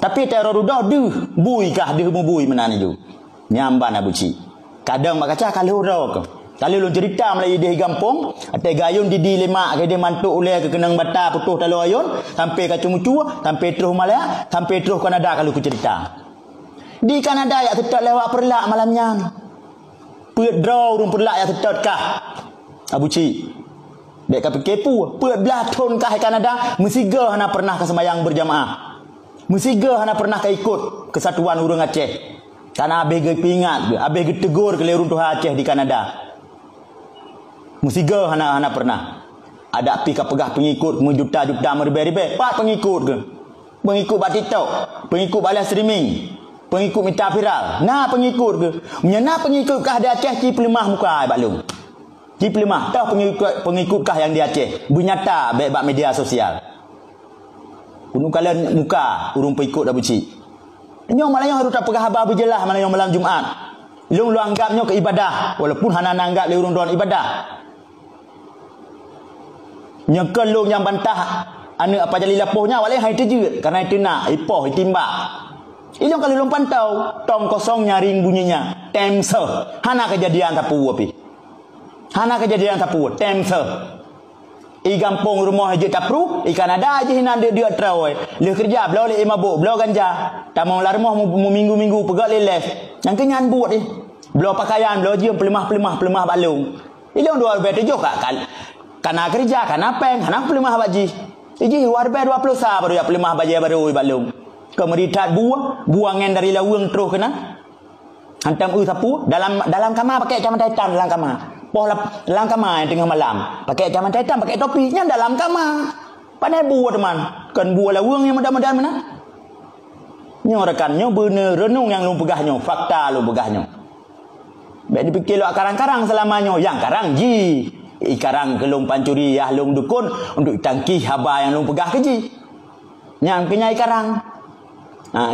Tapi teror dah bui kah bui mana ni ju. Nyamban Abu Cik. Kadang mak kacah kalau rok. Kalau lu cerita Melayu di gampung, ate gayun di lemak ke dia mantuk oleh ke kenang bata putuh talu ayun, sampai ke Cumucu, sampai terus Malaya, sampai terus Kanada kalau ku cerita. Di Kanada ya tetap lewat perlak malamnya. Puat draw urung perlak ya tetap kah. Abu Cik. Dek ka kepu, puat belah tahun kah Kanada, mesiga hana pernah ke sembahyang berjamaah. Mesiga hana pernah ke ikut kesatuan urang Aceh. Karena abih ge pingat, abih ge tegur ke lerun Tuhan Aceh di Kanada. Musiga hana pernah. Ada pi ka pegah pengikut juta-juta merbe-rebe. Pak pengikut ke? Pengikut bat TikTok, pengikut balas streaming, pengikut minta viral. Nah pengikut ke? Menyana pengikut kah di Aceh ci pelemah muka ai baklum. Ci pelemah tah pengikut kah yang di Aceh bernyata baik bak media sosial. Gunung kalian muka urung pengikut Abu Cik. Nyo malayong harus tak pegah habar berjelah malayong malam Jumaat. Lu anggapnya ke ibadah walaupun hana nanggap le urung don ibadah. Nyekal lu yang bantah anu apa jadi lapuhnya walai hai terjut karena itu nak ipoh timbak. Ilong kalau lu pantau tong kosong nyaring bunyinya temse. Hana kejadian tapu api. Hana kejadian tapu temse. I gampung rumah aja tapru, i Kanada aja hinan dia terawai. Le kerja belau le mabuk, belau ganja. Tamang la rumah mu minggu-minggu pegak leles. Yang kenyan buat ni. Belau pakaian, belau jium pelemah balung. Ilong dua bet jo kak kana kerja, kana peng, kana pelemah baji. Iji warbe 20 sa baru ya pelemah baji baru balung. Kemeritat buangan dari lawang terus kena. Hantam sapu dalam kamar pakai caman taitan dalam kamar. Dalam kamar tengah malam pakai caman taitan pakai topinya dalam kamar pandai buat teman kan buat lawang yang mudah-mudahan mana nyo rekannya bener renung yang lu pegahnya fakta lu pegahnya baik dipikir lu karang-karang selamanya yang karang ji ikarang kelung pancuri ya lung dukun untuk tangki haba yang lu pegah keji yang kenyai karang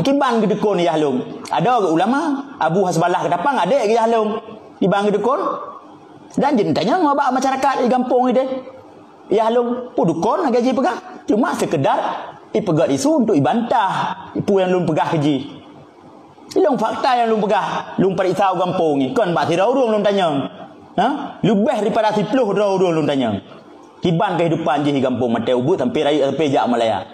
kiban ke dukun ya lung ada ulama Abu Hasbalah kedapang ada ke ya lung kiban ke dukun. Dan jentanya ngobak masyarakat di kampung ini. Ya halung pudukon gaji pegah. Cuma sekedar pegat isu untuk ibantah. Ipu yang lum pegah gaji. Ilong fakta yang lum pegah. Lum periksa kampung ni. Kan bak tirau urung lum tanya. Lebih daripada 10 rau urung lum tanya. Kiban kehidupan di kampung mati ubut sampai raya sampai jak Malaya.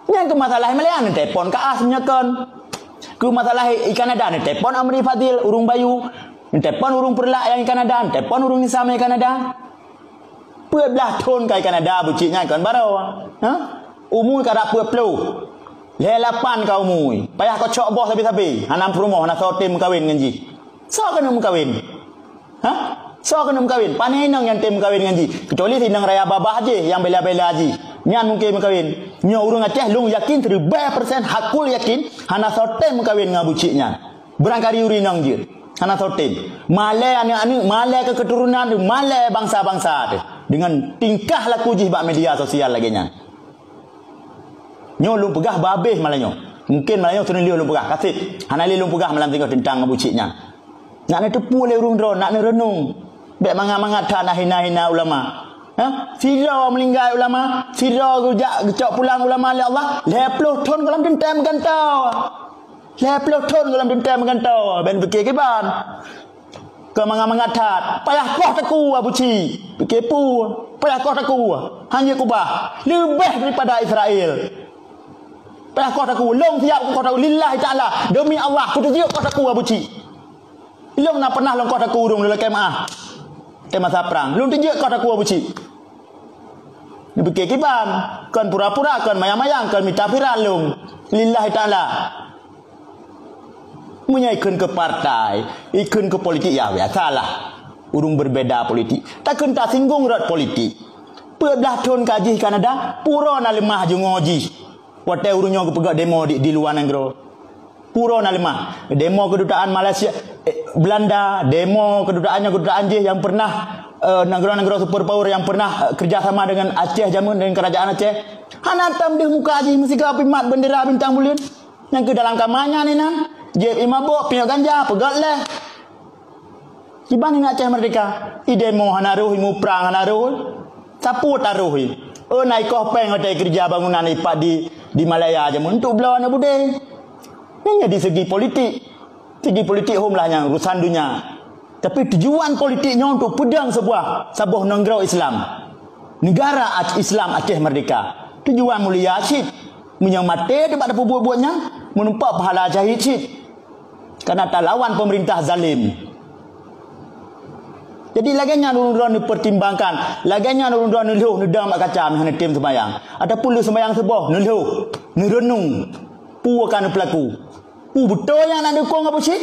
Yang ke masalah Malaya ni telefon ke asnya kan. Ke masalah Kanada ni telefon Amri Fadil urung Bayu. Telepon urung perlak yang Kanada, telepon urung Islam yang Kanada. Belah tahun kai Kanada buciknya kan baru. Umur kada pelu. Lelapan kau umur. Payah kau cok boh sabi-sabi. Hanam rumah nak sotim kawin nganji. So kena kawin. So kena kawin. Paninang yang tim kawin nganji. Kecuali tinang raya babah aja yang bela-bela haji. Nyan mungkin kawin. Nyo urung Aceh lung yakin 100% hakul yakin hana sotim kawin ngabuciknya. Berangkari urinang je. Hana sotim. Malai anak-anak, malai ke keturunan, malai bangsa-bangsa dengan tingkah laku jih bak media sosial lagi nya. Nyo lu pegah babeh malanyo. Mungkin malanyo turun liu lu pegah kasih. Hana li lu pegah malam tinggal tentang ngabuciknya. Nak ne tepu le urung dron, nak ne renung. Bek manga-manga tanah hina-hina ulama. Sira meninggal ulama, sira gejak pulang ulama oleh Allah, 20 tahun dalam dentam gantau. 20 tahun dalam dentam gantau. Ben fikir ke ban. Ke manga-manga tat, payah koh teku Abu Ci. Fikir pu, payah koh teku. Hanya kubah lebih daripada Israel. Payah koh teku, long siap koh teku lillahi taala. Demi Allah, ku tunjuk koh teku Abu Ci. Long nak pernah long koh teku urung dalam kemah. Kemah saprang. Long tunjuk koh teku Abu Ci. Ni fikir ke ban. Kan pura-pura, kan mayang-mayang, kan minta viral long. Lillahi taala. Punya ikut ke partai, ikut ke politik ya biasalah. Urung berbeda politik. Takkan tak singgung rat politik. Belah tahun kaji Kanada, pura na lemah je ngoji. Watai urungnya ke pegak demo di luar negara. Pura na lemah. Demo kedutaan Malaysia, Belanda, demo kedutaan je yang pernah negara-negara superpower yang pernah kerjasama dengan Aceh zaman dengan kerajaan Aceh. Hanatam di muka haji mesti kapi mat bendera bintang bulan. Yang ke dalam kamarnya ni nah. Jeb imabuk pinjau ganja pegat leh. Ibang nak Aceh merdeka. I demo hanaruh imu perang hanaruh. Sapu taruh. Naik koh peng hotel kerja bangunan ipak di di Malaya aja untuk belah anak budaya. Yang di segi politik home lah yang urusan dunia. Tapi tujuan politiknya untuk pedang sebuah negara Islam. Negara Islam Aceh merdeka. Tujuan mulia cik. Menyang mati daripada buat-buatnya. Menumpak pahala jahit cik. Karena tak lawan pemerintah zalim. Jadi laganya nurun-nurun dipertimbangkan. Laganya nurun-nurun nuluh nedang mak kacam hana tim sembayang. Ataupun lu sembayang sebuah nuluh. Nurenung. Pu akan pelaku. Pu betul yang nak dukung apa cik?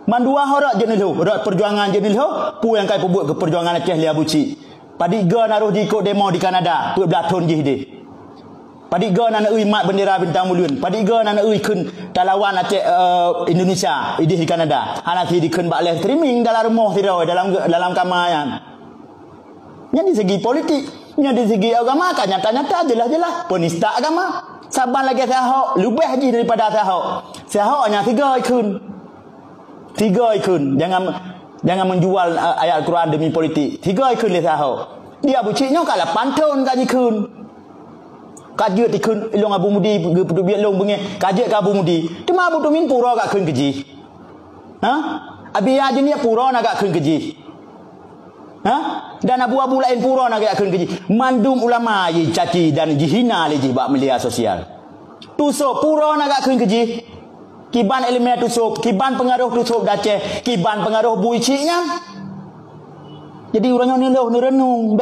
Mandua horak je nuluh. Horak perjuangan je nuluh. Pu yang kaya buat ke perjuangan Aceh lihat bucik. Padik ga naruh di ikut demo di Kanada. Pu belatun je dia. Padik ga nak ui mat bendera bintang muliun. Padik ga nak ui kun talawan Aceh Indonesia idih di Kanada. Hanak di kun bak live streaming dalam rumah tirau dalam kamar yang. Yang di segi politik, yang di segi agama kan nyata-nyata jelas-jelas penista agama. Saban lagi sahok lebih haji daripada sahok. Sahok hanya 3 ikun. 3 ikun. Jangan menjual ayat Al-Quran demi politik. 3 ikun le sahok. Dia buciknya kalau 8 tahun kan ikun. Kajet ikun ilong Abu Mudi pergi biar long bengi kajet ke Abu Mudi cuma Abu Tumin pura agak kun keji abi aja ni pura nak agak kun keji dan abu-abu lain pura nak agak kun keji mandum ulama ye caci dan jihina leji bak media sosial tusuk pura nak agak kun keji kiban elemen tusuk kiban pengaruh tusuk Aceh kiban pengaruh buiciknya jadi orangnya ni loh ni renung